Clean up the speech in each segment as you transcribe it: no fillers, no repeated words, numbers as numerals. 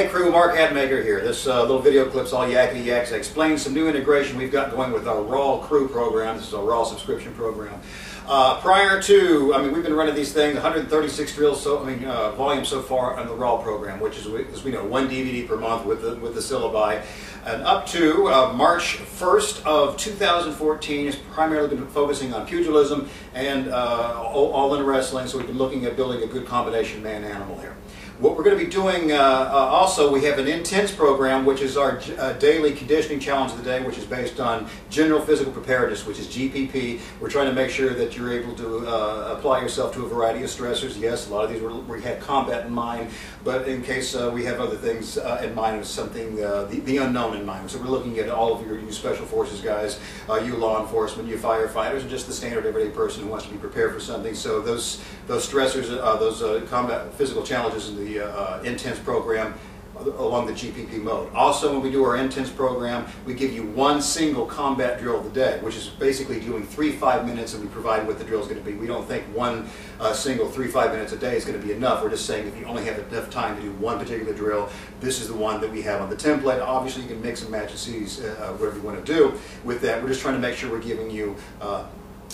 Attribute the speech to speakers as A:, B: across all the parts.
A: Hey crew, Mark Hatmaker here. This little video clip's all yakety yaks. I explain some new integration we've got going with our RAW crew program. This is a RAW subscription program. Prior to, we've been running these things, 136 drills, volume so far on the RAW program, which is, as we know, 1 DVD per month with the syllabi. And up to March 1st of 2014 has primarily been focusing on pugilism and all in wrestling, so we've been looking at building a good combination man-animal here. What we're going to be doing also, we have an intense program, which is our daily conditioning challenge of the day, which is based on general physical preparedness, which is GPP. We're trying to make sure that you're able to apply yourself to a variety of stressors. Yes, a lot of these we had combat in mind, but in case we have other things in mind, with something the unknown in mind. So we're looking at all of you special forces guys, you law enforcement, you firefighters, and just the standard everyday person who wants to be prepared for something. So those stressors, those combat physical challenges in the intense program along the GPP mode. Also, when we do our intense program, we give you one single combat drill of the day, which is basically doing 3 5-minutes, and we provide what the drill is going to be. We don't think one single 3 5-minutes a day is going to be enough. We're just saying if you only have enough time to do one particular drill, this is the one that we have on the template. Obviously, you can mix and match and see whatever you want to do with that. We're just trying to make sure we're giving you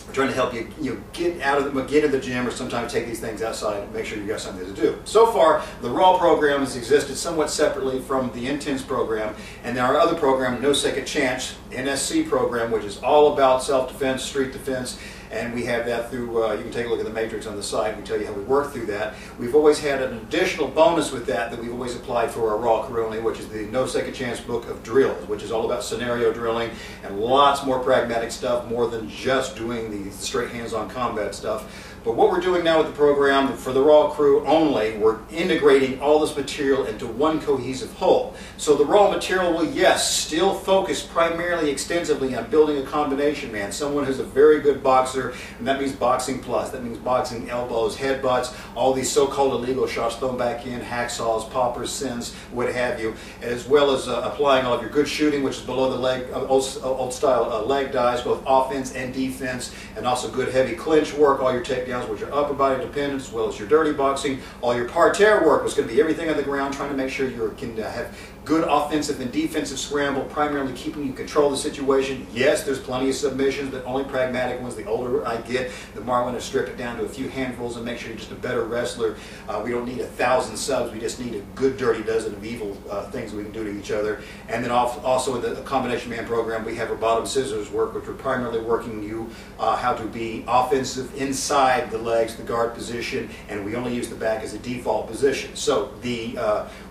A: we're trying to help you get in the gym, or sometimes take these things outside and make sure you got something to do. So far, the RAW program has existed somewhat separately from the Intense program, and our other program, No Second Chance, NSC program, which is all about self-defense, street defense, and we have that through, you can take a look at the matrix on the side. We tell you how we work through that. We've always had an additional bonus with that we've always applied for our RAW crew only, which is the No Second Chance book of drills, which is all about scenario drilling and lots more pragmatic stuff, more than just doing the straight hands-on combat stuff. But what we're doing now with the program, for the RAW crew only, we're integrating all this material into one cohesive whole. So the RAW material will, yes, still focus primarily extensively on building a combination man, someone who's a very good boxer, and that means boxing plus. That means boxing elbows, headbutts, all these so-called illegal shots thrown back in, hacksaws, poppers, sins, what have you, as well as applying all of your good shooting, which is below the leg, old style leg dives, both offense and defense, and also good heavy clinch work, all your takedowns, which are upper body dependent, as well as your dirty boxing. All your parterre work was going to be everything on the ground, trying to make sure you can have good offensive and defensive scramble, primarily keeping you control the situation. Yes, there's plenty of submissions, but only pragmatic ones. The older I get, the more I want to strip it down to a few handfuls and make sure you're just a better wrestler. We don't need 1,000 subs. We just need a good dirty dozen of evil things we can do to each other. And then also in the combination man program, we have our bottom scissors work, which we're primarily working you how to be offensive inside the legs, the guard position, and we only use the back as a default position. So the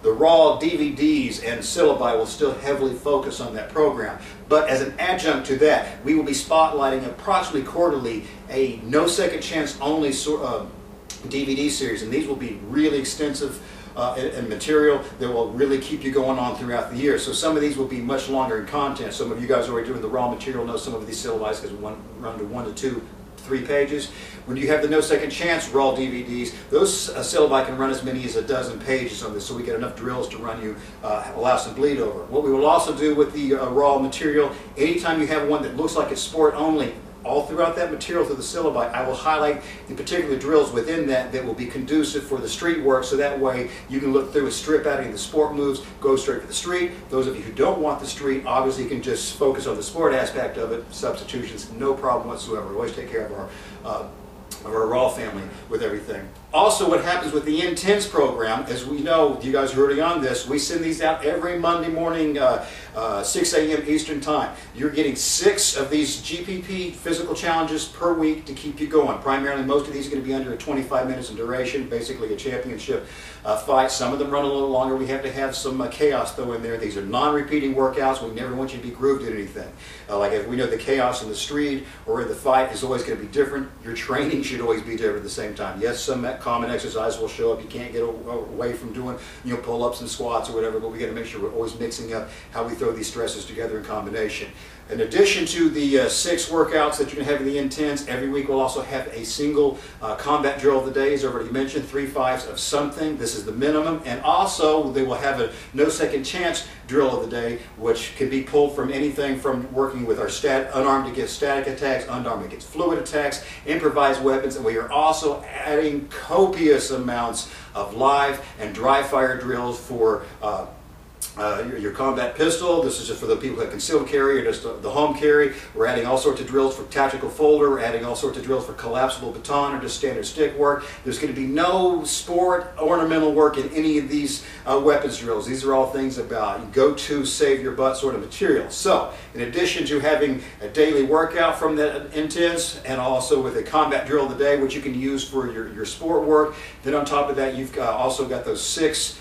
A: RAW DVDs and syllabi will still heavily focus on that program. But as an adjunct to that, we will be spotlighting approximately quarterly a No Second Chance only DVD series, and these will be really extensive and material that will really keep you going on throughout the year. So some of these will be much longer in content. Some of you guys already doing the RAW material know some of these syllabi because we run to 1 to 2, 3 pages. When you have the No Second Chance RAW DVDs, those syllabi can run as many as 12 pages on this, so we get enough drills to run you, allow some bleed over. What we will also do with the RAW material, anytime you have one that looks like it's sport only, all throughout that material through the syllabi, I will highlight the particular drills within that will be conducive for the street work, so that way you can look through and strip out any of the sport moves, go straight for the street. Those of you who don't want the street, obviously can just focus on the sport aspect of it. Substitutions, no problem whatsoever. We always take care of our RAW family with everything. Also, what happens with the Intense program, as we know, you guys are already on this, we send these out every Monday morning, 6 a.m. Eastern Time. You're getting 6 of these GPP physical challenges per week to keep you going. Primarily, most of these are going to be under 25 minutes in duration, basically a championship fight. Some of them run a little longer. We have to have some chaos though in there. These are non-repeating workouts. We never want you to be grooved at anything. Like if we know the chaos in the street or in the fight is always going to be different, your training should always be different at the same time. Yes, some common exercises will show up. You can't get away from doing pull-ups and squats or whatever, but we got to make sure we're always mixing up how we throw these stresses together in combination. In addition to the 6 workouts that you're going to have in the Intense, every week we'll also have a single combat drill of the day, as already mentioned, 3 5s of something. This is the minimum. And also they will have a No Second Chance drill of the day, which can be pulled from anything from working with our unarmed against static attacks, unarmed against fluid attacks, improvised weapons, and we are also adding copious amounts of live and dry fire drills for your combat pistol. This is just for the people who have concealed carry or just the home carry. We're adding all sorts of drills for tactical folder. We're adding all sorts of drills for collapsible baton or just standard stick work. There's going to be no sport ornamental work in any of these weapons drills. These are all things about go-to, save your butt sort of material. So, in addition to having a daily workout from that intense, and also with a combat drill of the day, which you can use for your sport work, then on top of that, you've also got those 6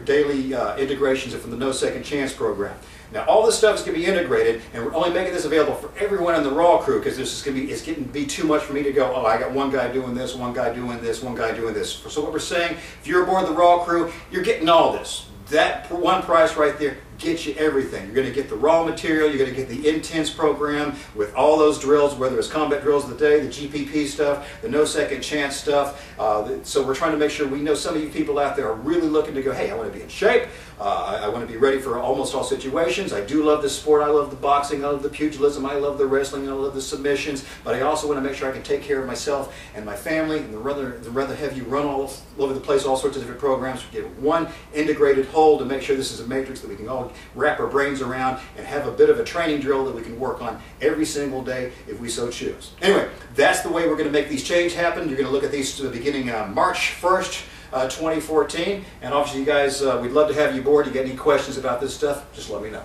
A: daily integrations from the No Second Chance program. Now, all this stuff is going to be integrated, and we're only making this available for everyone in the RAW crew because this is going to be, it's getting to be too much for me to go, oh, I got one guy doing this, one guy doing this, one guy doing this. So what we're saying, if you're aboard the RAW crew, you're getting all this. That one price right there gets you everything. You're going to get the raw material, you're going to get the intense program with all those drills, whether it's combat drills of the day, the GPP stuff, the No Second Chance stuff. So we're trying to make sure we know some of you people out there are really looking to go, hey, I want to be in shape. I want to be ready for almost all situations. I do love this sport. I love the boxing. I love the pugilism. I love the wrestling. I love the submissions. But I also want to make sure I can take care of myself and my family. And rather have you run all over the place, all sorts of different programs. We get one integrated whole to make sure this is a matrix that we can all wrap our brains around and have a bit of a training drill that we can work on every single day if we so choose. Anyway, that's the way we're going to make these changes happen. You're going to look at these to the beginning March 1st. 2014, and obviously you guys, we'd love to have you aboard. You got any questions about this stuff, just let me know.